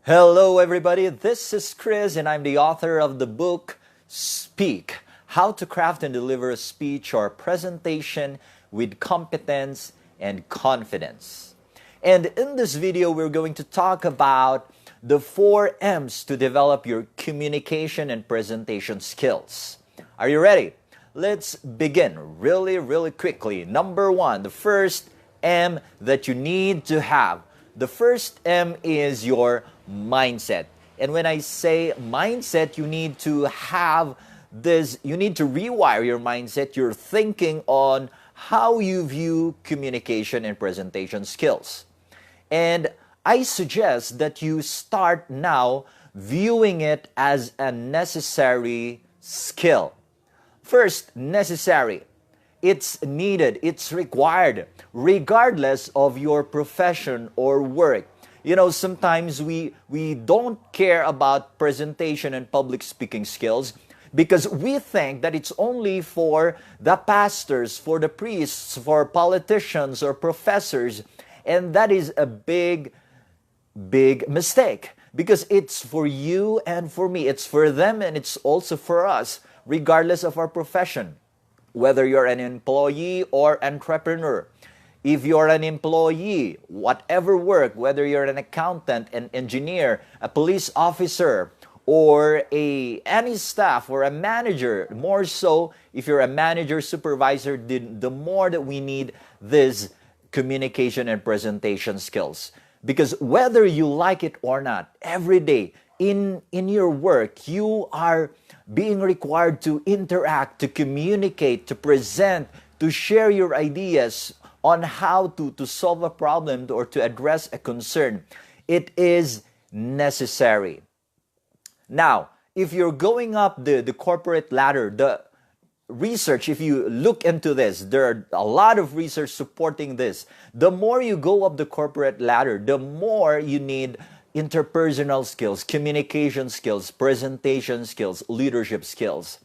Hello, everybody. This is Chris, and I'm the author of the book Speak: How to Craft and Deliver a Speech or Presentation with Competence and Confidence. And in this video, we're going to talk about the 4 M's to develop your communication and presentation skills. Are you ready? Let's begin really quickly. Number one, the first M that you need to have. The first M is your mindset. And when I say mindset, you need to have this, you need to rewire your mindset, your thinking on how you view communication and presentation skills. And I suggest that you start now viewing it as a necessary skill. First, necessary. It's needed, it's required, regardless of your profession or work. You know, sometimes we don't care about presentation and public speaking skills because we think that it's only for the pastors, for the priests, for politicians or professors. And that is a big mistake because it's for you and for me. It's for them and it's also for us, regardless of our profession. Whether you're an employee or entrepreneur. If you're an employee, whatever work, whether you're an accountant, an engineer, a police officer, or any staff or a manager, more so if you're a manager, supervisor, the more that we need this communication and presentation skills. Because whether you like it or not, every day in your work, you are being required to interact, to communicate, to present, to share your ideas on how to solve a problem or to address a concern. It is necessary. Now, if you're going up the corporate ladder, the research, if you look into this, there are a lot of research supporting this. The more you go up the corporate ladder, the more you need interpersonal skills, communication skills, presentation skills, leadership skills.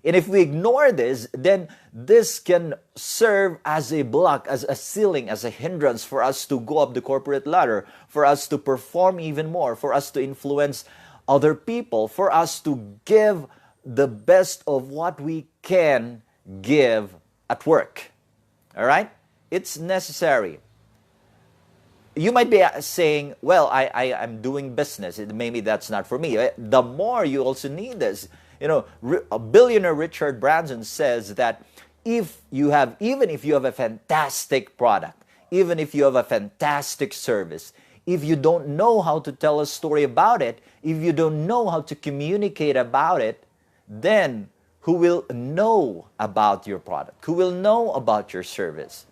And if we ignore this, then this can serve as a block, as a ceiling, as a hindrance for us to go up the corporate ladder, for us to perform even more, for us to influence other people, for us to give the best of what we can give at work. All right? It's necessary. You might be saying, well, I'm doing business. Maybe that's not for me. The more you also need this. You know, a billionaire Richard Branson says that even if you have a fantastic product, even if you have a fantastic service, if you don't know how to tell a story about it, if you don't know how to communicate about it, then who will know about your product? Who will know about your service?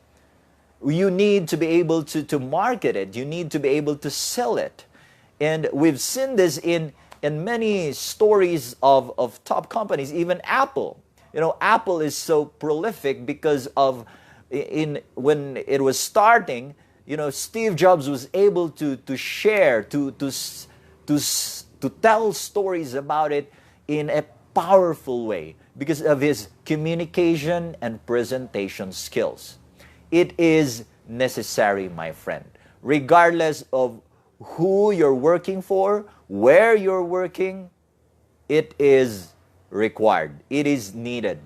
You need to be able to market it. You need to be able to sell it. And we've seen this in many stories of top companies, even Apple. You know, Apple is so prolific because of when it was starting, you know, Steve Jobs was able to share, to tell stories about it in a powerful way because of his communication and presentation skills. It is necessary, my friend, regardless of who you're working for, where you're working, it is required. It is needed.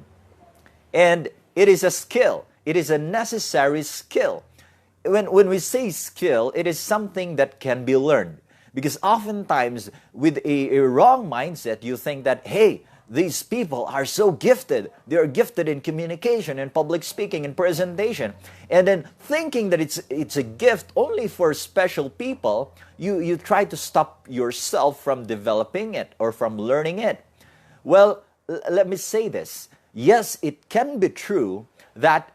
And it is a skill. It is a necessary skill. When we say skill, it is something that can be learned. Because oftentimes, with a wrong mindset, you think that, hey, these people are so gifted. They are gifted in communication and public speaking and presentation. And then thinking that it's a gift only for special people, you try to stop yourself from developing it or from learning it. Well, let me say this. Yes, it can be true that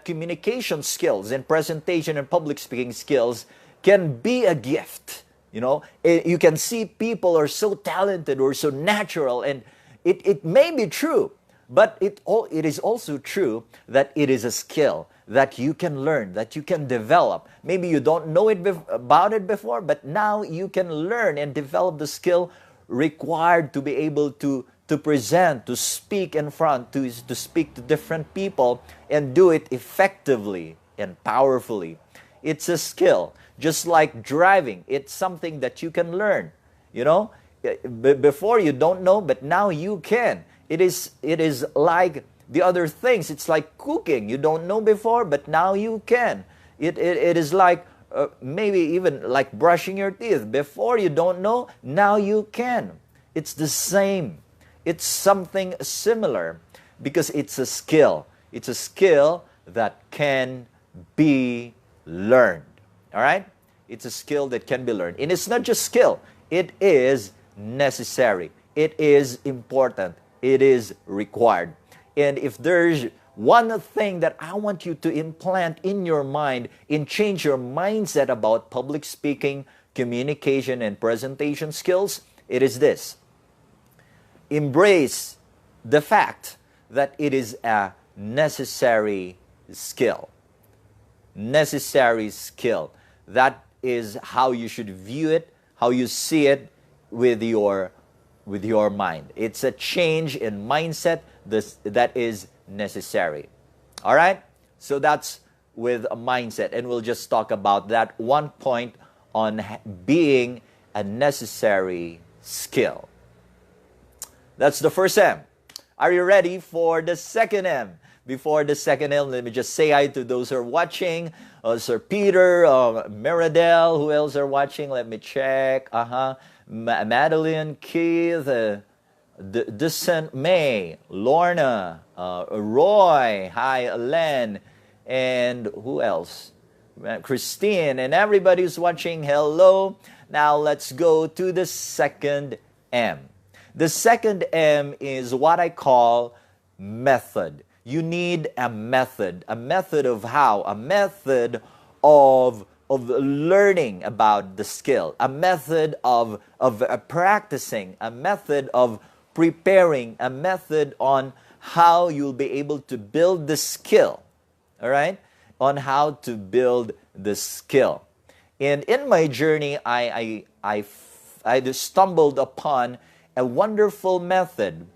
communication skills and presentation and public speaking skills can be a gift. You know, you can see people are so talented or so natural, and it may be true, but it is also true that it is a skill that you can learn, that you can develop. Maybe you don't know about it before, but now you can learn and develop the skill required to be able to present, to speak in front, to speak to different people and do it effectively and powerfully. It's a skill. Just like driving, it's something that you can learn. You know, before you don't know, but now you can. It is like the other things. It's like cooking. You don't know before, but now you can. It is like maybe even like brushing your teeth. Before you don't know, now you can. It's the same. It's something similar because it's a skill. It's a skill that can be learned. All right? It's a skill that can be learned. And it's not just skill. It is necessary. It is important. It is required. And if there's one thing that I want you to implant in your mind and change your mindset about public speaking, communication, and presentation skills, it is this. Embrace the fact that it is a necessary skill. Necessary skill. That is how you should view it, how you see it with your mind. It's a change in mindset that is necessary. All right? So that's with a mindset. And we'll just talk about that one point on being a necessary skill. That's the first M. Are you ready for the second M? Before the second M, let me just say hi to those who are watching. Sir Peter, Meridel, who else are watching? Let me check. Madeline, Keith, Decent May, Lorna, Roy, hi, Len, and who else? Christine, and everybody who's watching, hello. Now let's go to the second M. The second M is what I call method. You need a method. A method of how? A method of learning about the skill. A method of practicing. A method of preparing. A method on how you'll be able to build the skill. All right? On how to build the skill. And in my journey, I stumbled upon a wonderful method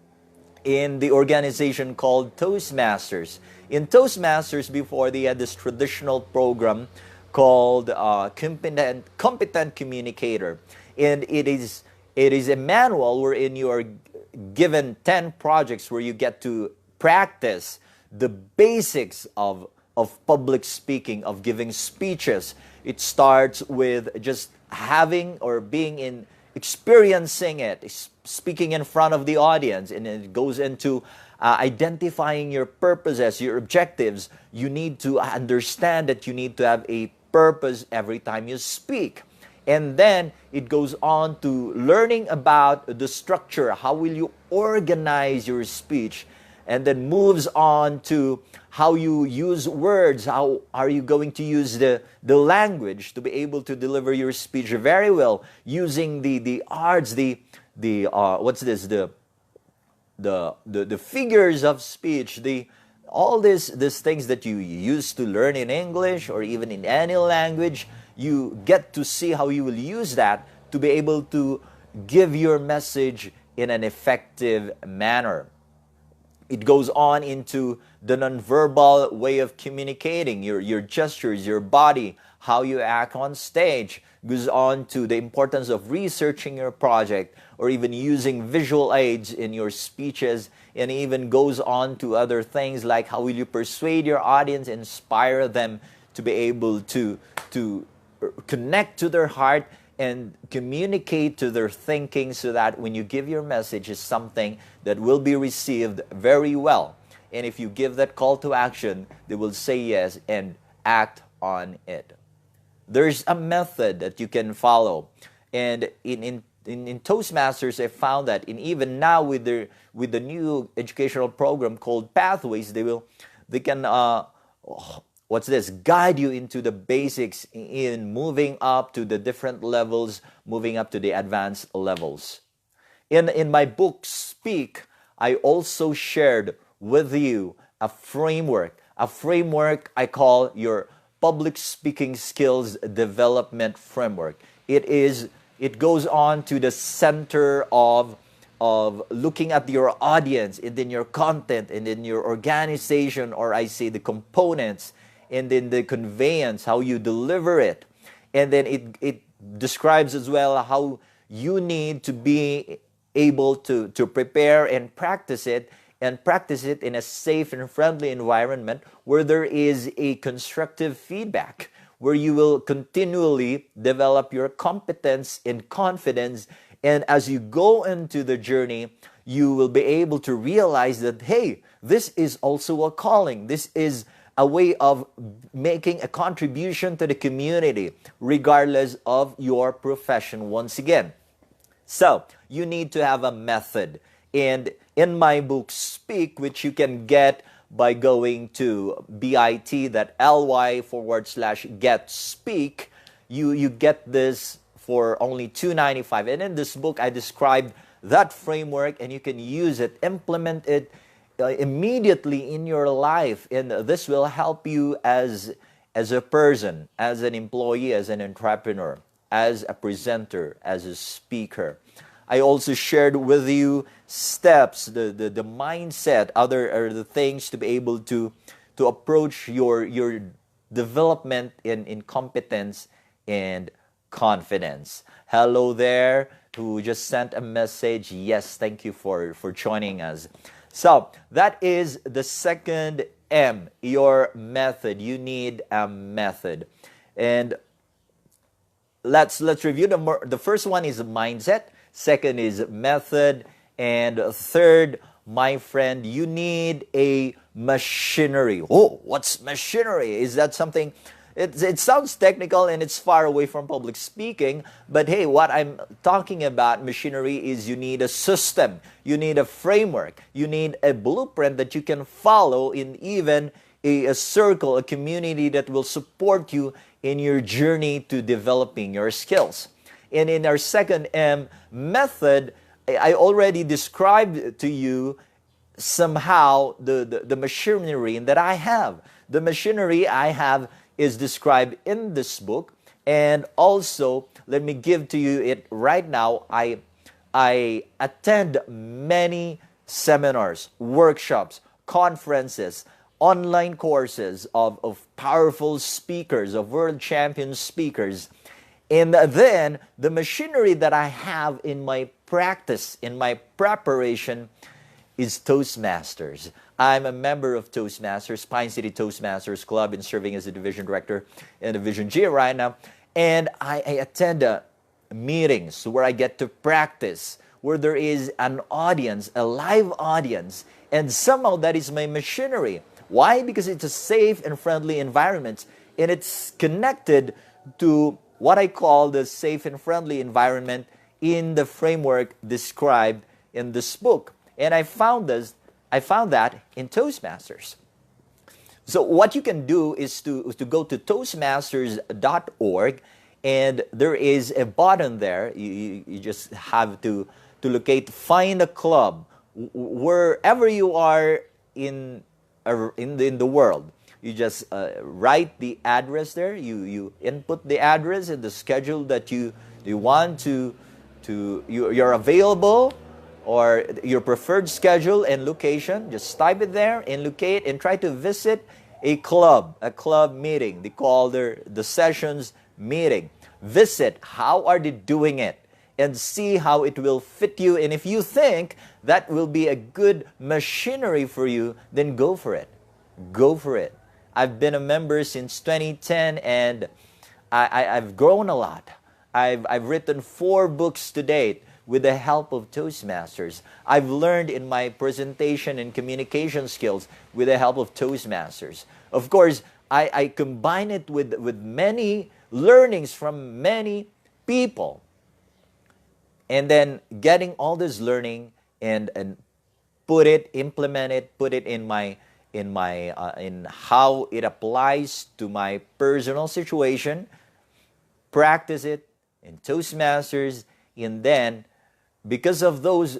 in the organization called Toastmasters. In Toastmasters, before, they had this traditional program called Competent Communicator. And it is a manual wherein you are given 10 projects where you get to practice the basics of public speaking, of giving speeches. It starts with just having or experiencing it, speaking in front of the audience, and it goes into identifying your purposes, your objectives. You need to understand that you need to have a purpose every time you speak. And then it goes on to learning about the structure. How will you organize your speech? And then moves on to how you use words. How are you going to use the language to be able to deliver your speech very well, using the arts, the figures of speech, all these things that you used to learn in English or even in any language. You get to see how you will use that to be able to give your message in an effective manner. It goes on into the nonverbal way of communicating, your gestures, your body, how you act on stage. Goes on to the importance of researching your project or even using visual aids in your speeches, and even goes on to other things like how will you persuade your audience, inspire them to be able to connect to their heart and communicate to their thinking, so that when you give your message, it's something that will be received very well. And if you give that call to action, they will say yes and act on it. There's a method that you can follow. And in Toastmasters, I found that, and even now with the new educational program called Pathways, they can guide you into the basics in moving up to the different levels, moving up to the advanced levels. In my book, Speak, I also shared with you a framework I call your public speaking skills development framework. It goes on to the center of looking at your audience, and then your content, and then your organization, or I say the components, and then the conveyance, how you deliver it. And then it describes as well how you need to be able to prepare and practice it in a safe and friendly environment where there is a constructive feedback, where you will continually develop your competence and confidence. And as you go into the journey, you will be able to realize that, hey, this is also a calling. This is a way of making a contribution to the community, regardless of your profession once again. So, you need to have a method. And in my book, Speak, which you can get by going to bit.ly/get speak, you get this for only $2.95. And in this book, I described that framework, and you can use it, implement it immediately in your life. And this will help you as a person, as an employee, as an entrepreneur, as a presenter, as a speaker. I also shared with you steps, the mindset, the things to be able to approach your development in competence and confidence. Hello there, who just sent a message. Yes, thank you for joining us. So that is the second M, your method. You need a method. And let's review the first one is mindset, second is method, and third, my friend, you need a machinery. Oh, what's machinery? Is that something? It sounds technical and it's far away from public speaking, but hey, what I'm talking about machinery is you need a system, you need a framework, you need a blueprint that you can follow in even a circle, a community that will support you in your journey to developing your skills. And in our second M, method, I already described to you somehow the machinery that I have. The machinery I have is described in this book, and also let me give to you it right now. I attend many seminars, workshops, conferences, online courses of powerful speakers, of world champion speakers. And then the machinery that I have in my practice, in my preparation, is Toastmasters. I'm a member of Toastmasters, Pine City Toastmasters Club, and serving as a division director in Division G right now. And I attend meetings where I get to practice, where there is an audience, a live audience, and somehow that is my machinery. Why? Because it's a safe and friendly environment, and it's connected to what I call the safe and friendly environment in the framework described in this book. And I found that in Toastmasters. So what you can do is to go to toastmasters.org, and there is a button there. You just have to locate, find a club wherever you are in the world. You just write the address there. You input the address and the schedule that you want you're available, or your preferred schedule and location. Just type it there and locate and try to visit a club meeting. They call the sessions meeting. Visit how are they doing it and see how it will fit you. And if you think that will be a good machinery for you, then go for it. Go for it. I've been a member since 2010, and I've grown a lot. I've written 4 books to date with the help of Toastmasters. I've learned in my presentation and communication skills with the help of Toastmasters. Of course, I combine it with many learnings from many people. And then getting all this learning and implement it, put it in how it applies to my personal situation, practice it in Toastmasters, and then because of those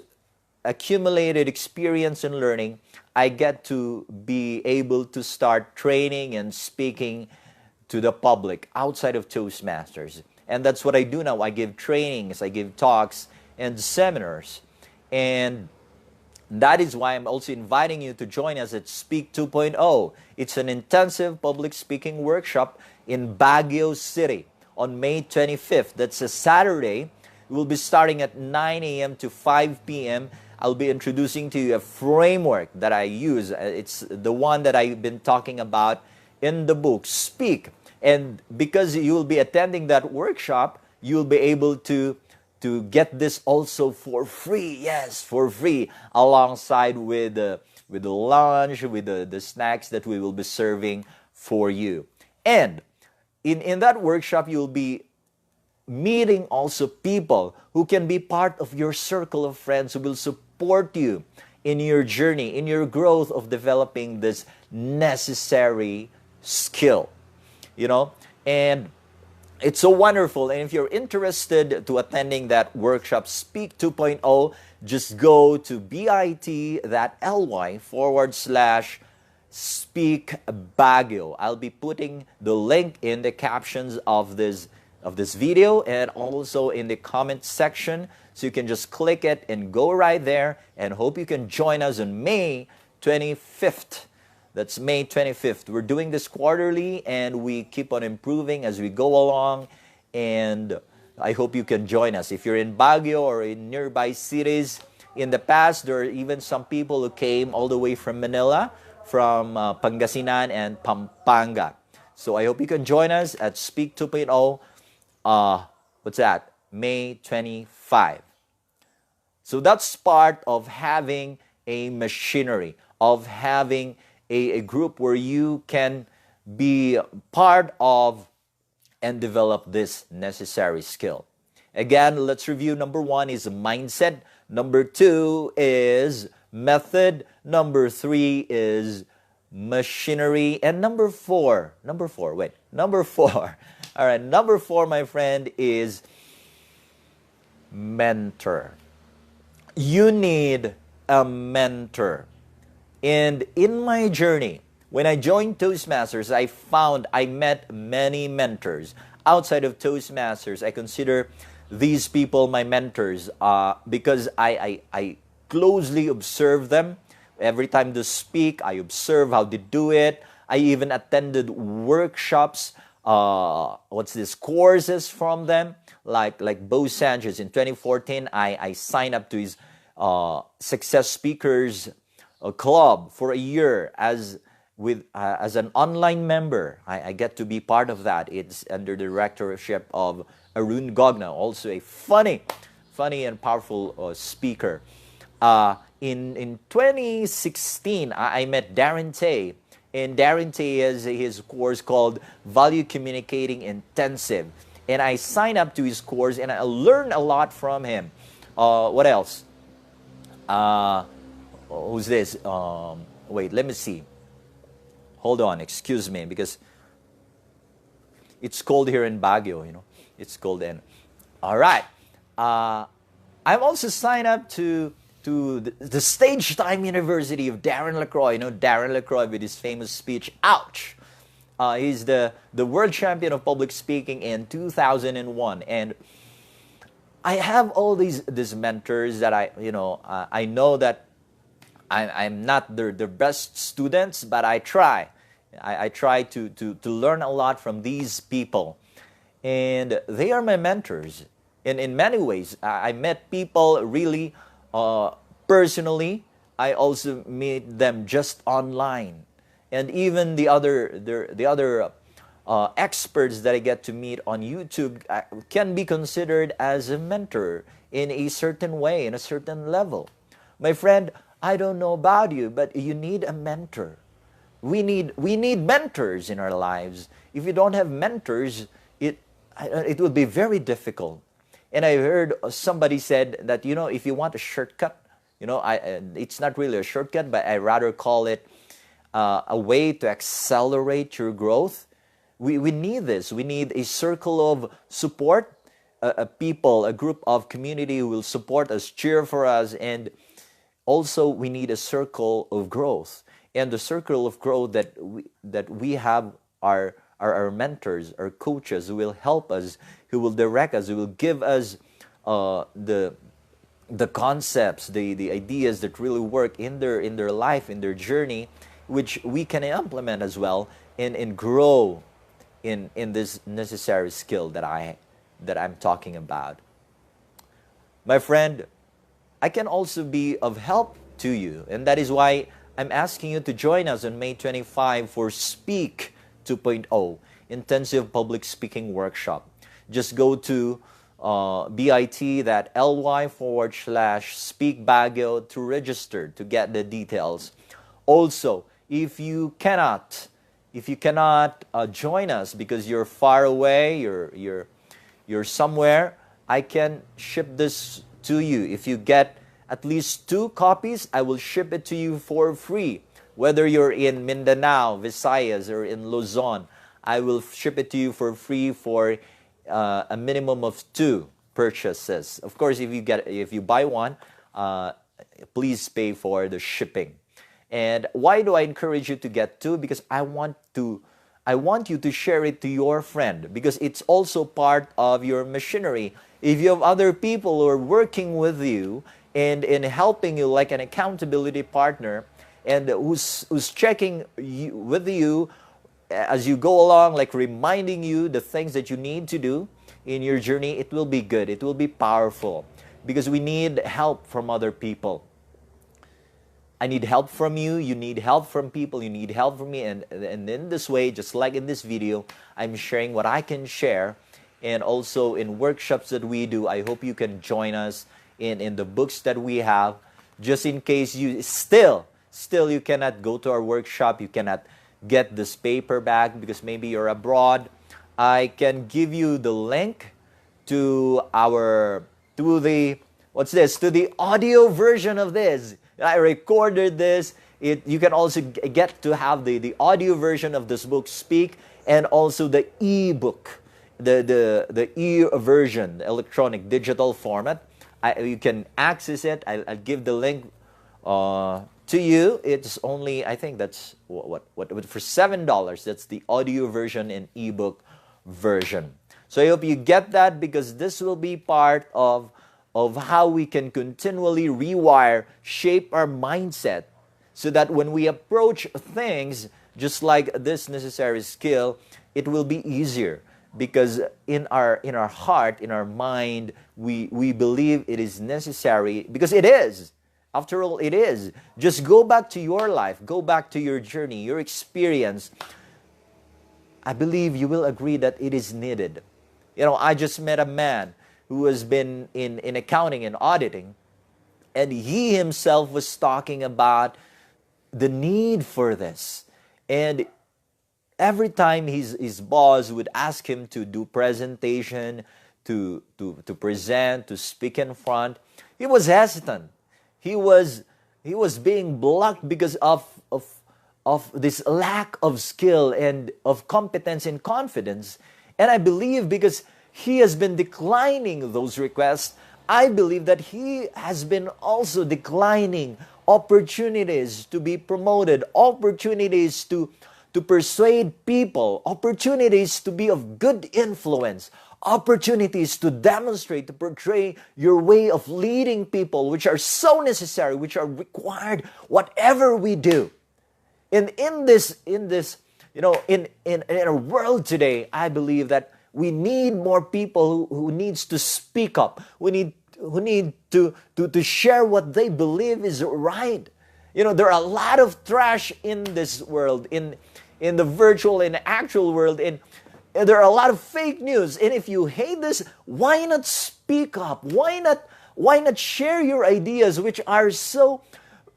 accumulated experience and learning, I get to be able to start training and speaking to the public outside of Toastmasters. And that's what I do now. I give trainings, I give talks and seminars. And that is why I'm also inviting you to join us at Speak 2.0. It's an intensive public speaking workshop in Baguio City, on May 25th. That's a Saturday. We'll be starting at 9 a.m. to 5 p.m. I'll be introducing to you a framework that I use. It's the one that I've been talking about in the book, Speak. And because you'll be attending that workshop, you'll be able to get this also for free. Yes, for free, alongside with the lunch, with the snacks that we will be serving for you. And in that workshop, you'll be meeting also people who can be part of your circle of friends who will support you in your journey, in your growth of developing this necessary skill. And it's so wonderful. And if you're interested to attending that workshop, Speak 2.0, just go to bit.ly/Speak Baguio. I'll be putting the link in the captions of this video and also in the comment section. So you can just click it and go right there, and hope you can join us on May 25th. That's May 25th. We're doing this quarterly, and we keep on improving as we go along, and I hope you can join us. If you're in Baguio or in nearby cities, in the past, there are even some people who came all the way from Manila, from Pangasinan and Pampanga. So I hope you can join us at Speak 2.0. What's that? May 25. So that's part of having a machinery, of having a group where you can be part of and develop this necessary skill. Again, let's review. Number 1 is mindset. Number 2 is method. Number 3 is machinery. And number 4, all right, number 4, my friend, is mentor. You need a mentor. And in my journey, when I joined Toastmasters, I met many mentors. Outside of Toastmasters, I consider these people my mentors because I closely observe them. Every time they speak, I observe how they do it. I even attended workshops, courses from them, like Bo Sanchez. In 2014, I signed up to his Success Speakers Club for a year as an online member. I get to be part of that. It's under the directorship of Arun Gogna, also a funny and powerful speaker. In 2016, I met Darren Tay. And Darren Tay has his course called Value Communicating Intensive. And I signed up to his course and I learned a lot from him. What else? Who's this? Wait, let me see. Hold on, excuse me, because it's cold here in Baguio, It's cold and... All right. I'm also signed up to the Stage Time University of Darren LaCroix. Darren LaCroix with his famous speech, Ouch! He's the world champion of public speaking in 2001. And I have all these mentors that I know that I'm not the best students, but I try. I try to learn a lot from these people. And they are my mentors. And in many ways, I met people really personally. I also meet them just online. And even the other experts that I get to meet on YouTube can be considered as a mentor in a certain way, in a certain level. My friend, I don't know about you, but you need a mentor. We need mentors in our lives. If you don't have mentors, it would be very difficult. And I heard somebody said that, if you want a shortcut, it's not really a shortcut, but I rather call it a way to accelerate your growth. We need this. We need a circle of support, a group of community who will support us, cheer for us, and also we need a circle of growth. And the circle of growth that we have are our mentors, our coaches who will help us, who will direct us, who will give us the concepts, the ideas that really work in their life, in their journey, which we can implement as well and grow in this necessary skill that I'm talking about. My friend, I can also be of help to you, and that is why I'm asking you to join us on May 25 for Speak 2.0 Intensive Public Speaking Workshop. Just go to bit.ly/Speak Baguio to register to get the details. Also, if you cannot join us because you're far away, you're somewhere, I can ship this to you. If you get at least 2 copies, I will ship it to you for free. Whether you're in Mindanao, Visayas, or in Luzon, I will ship it to you for free for a minimum of 2 purchases. Of course, if you buy one, please pay for the shipping. And why do I encourage you to get 2? Because I want you to share it to your friend, because it's also part of your machinery. If you have other people who are working with you and helping you like an accountability partner, and who's checking with you as you go along, like reminding you the things that you need to do in your journey, it will be good. It will be powerful, because we need help from other people. I need help from you. You need help from people. You need help from me. And in this way, just like in this video, I'm sharing what I can share. And also in workshops that we do, I hope you can join us in the books that we have. Just in case you still you cannot go to our workshop, you cannot get this paperback because maybe you're abroad, I can give you the link to the audio version of this. I recorded this. You can also get to have the audio version of this book, Speak, and also the e-book, the e-version, the electronic digital format. You can access it. I'll give the link to you. It's only, I think that's what for $7. That's the audio version and e-book version. So I hope you get that, because this will be part of how we can continually rewire, shape our mindset, so that when we approach things just like this necessary skill, it will be easier. Because in our heart, in our mind, we believe it is necessary, because it is. After all, it is. Just go back to your life, go back to your journey, your experience. I believe you will agree that it is needed. I just met a man who has been in accounting and auditing, and he himself was talking about the need for this. And every time his boss would ask him to do presentation, to present, to speak in front, he was hesitant. He was being blocked because of this lack of skill and of competence and confidence. And I believe because he has been declining those requests, I believe that he has been also declining opportunities to be promoted, opportunities to persuade people, opportunities to be of good influence, opportunities to demonstrate, to portray your way of leading people, which are so necessary, which are required whatever we do. And in our world today, I believe that we need more people who needs to speak up. Who need to share what they believe is right. There are a lot of trash in this world, in the virtual and actual world, and there are a lot of fake news. And if you hate this, why not speak up? Why not share your ideas, which are so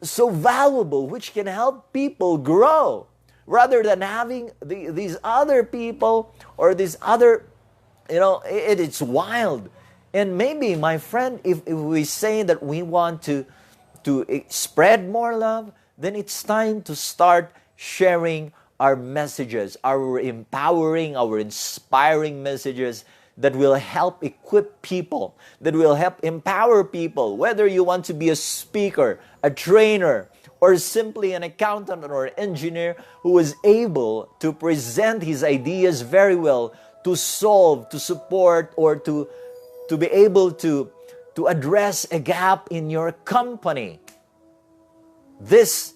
valuable, which can help people grow, rather than having these other people or these other, it's wild. And maybe, my friend, if we say that we want to spread more love, then it's time to start sharing our messages, our empowering, our inspiring messages that will help equip people, that will help empower people, whether you want to be a speaker, a trainer, or simply an accountant or an engineer who is able to present his ideas very well, to solve, to support, or to be able to address a gap in your company. This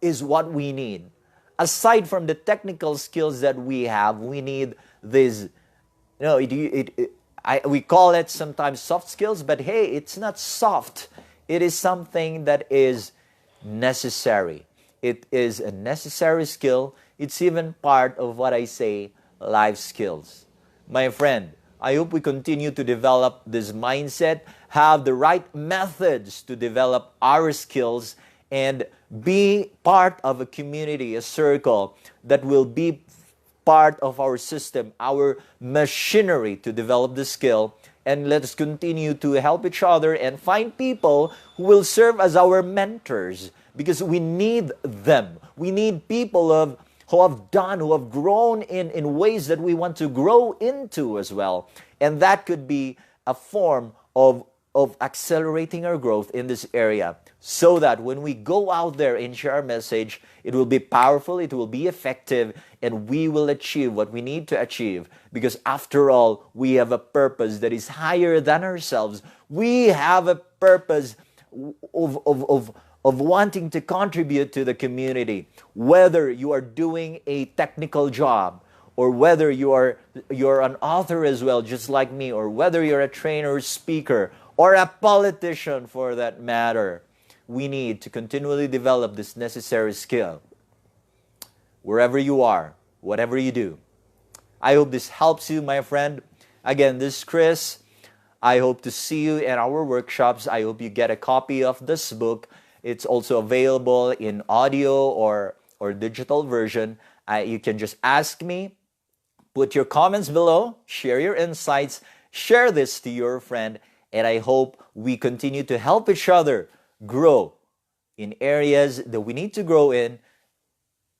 is what we need. aside from the technical skills that we have, we need this, we call it sometimes soft skills, but hey, it's not soft. It is something that is necessary. It is a necessary skill. It's even part of what I say, life skills. My friend, I hope we continue to develop this mindset, have the right methods to develop our skills, and be part of a community, a circle that will be part of our system, our machinery to develop the skill. And let us continue to help each other and find people who will serve as our mentors, because we need them. We need people who have grown in ways that we want to grow into as well. And that could be a form of accelerating our growth in this area, so that when we go out there and share our message, it will be powerful, it will be effective, and we will achieve what we need to achieve. Because after all, we have a purpose that is higher than ourselves. We have a purpose of wanting to contribute to the community. Whether you are doing a technical job, or whether you're an author as well, just like me, or whether you're a trainer or speaker, or a politician for that matter, we need to continually develop this necessary skill. Wherever you are, whatever you do. I hope this helps you, my friend. Again, this is Chris. I hope to see you in our workshops. I hope you get a copy of this book. It's also available in audio or digital version. You can just ask me. Put your comments below. Share your insights. Share this to your friend. And I hope we continue to help each other grow in areas that we need to grow in,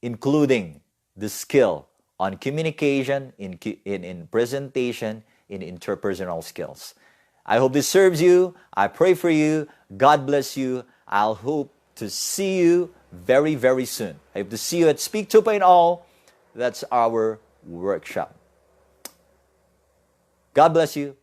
including the skill on communication, in presentation, in interpersonal skills. I hope this serves you. I pray for you. God bless you. I'll hope to see you very, very soon. I hope to see you at Speak 2.0. That's our workshop. God bless you.